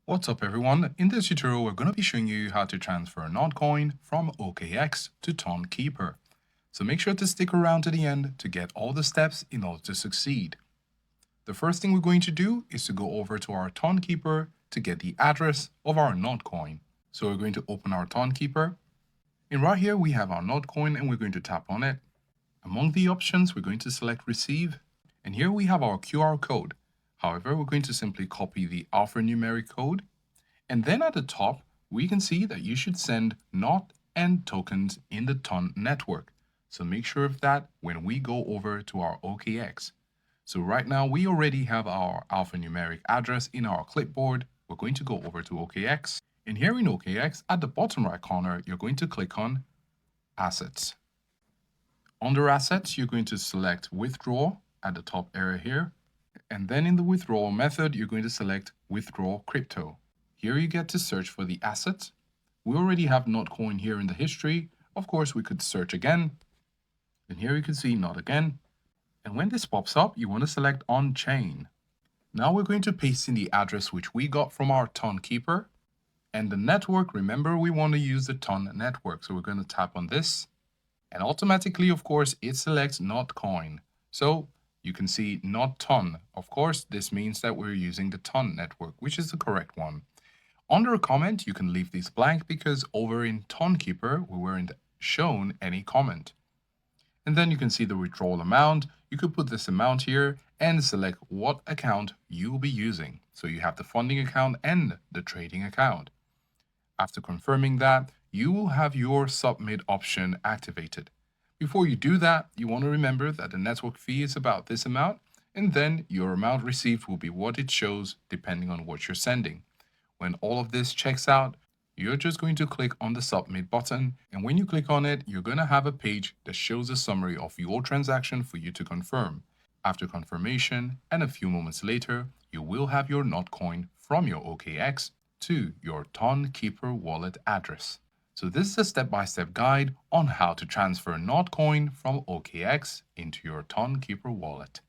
What's up everyone, in this tutorial we're going to be showing you how to transfer Notcoin from OKX to Tonkeeper. So make sure to stick around to the end to get all the steps in order to succeed. The first thing we're going to do is to go over to our Tonkeeper to get the address of our Notcoin. So we're going to open our Tonkeeper, and right here we have our Notcoin and we're going to tap on it. Among the options we're going to select receive, and here we have our QR code. However, we're going to simply copy the alphanumeric code, and then at the top we can see that you should send NOT and tokens in the TON network. So make sure of that when we go over to our OKX. So right now we already have our alphanumeric address in our clipboard. We're going to go over to OKX, and here in OKX at the bottom right corner you're going to click on Assets. Under Assets you're going to select Withdraw at the top area here, and then in the withdrawal method you're going to select Withdraw Crypto. Here you get to search for the asset. We already have Notcoin here in the history. Of course, we could search again. And here you can see not again. And when this pops up, you want to select on-chain. Now we're going to paste in the address which we got from our Tonkeeper. And the network, remember we want to use the Ton network. So we're going to tap on this. And automatically, of course, it selects Notcoin. So you can see not Ton. Of course, this means that we're using the Ton network, which is the correct one. Under a comment, you can leave this blank because over in Tonkeeper, we weren't shown any comment. And then you can see the withdrawal amount. You could put this amount here and select what account you will be using. So you have the funding account and the trading account. After confirming that, you will have your submit option activated. Before you do that, you want to remember that the network fee is about this amount, and then your amount received will be what it shows depending on what you're sending. When all of this checks out, you're just going to click on the submit button, and when you click on it, you're going to have a page that shows a summary of your transaction for you to confirm. After confirmation and a few moments later, you will have your Notcoin from your OKX to your Tonkeeper wallet address. So this is a step-by-step guide on how to transfer Notcoin from OKX into your Tonkeeper wallet.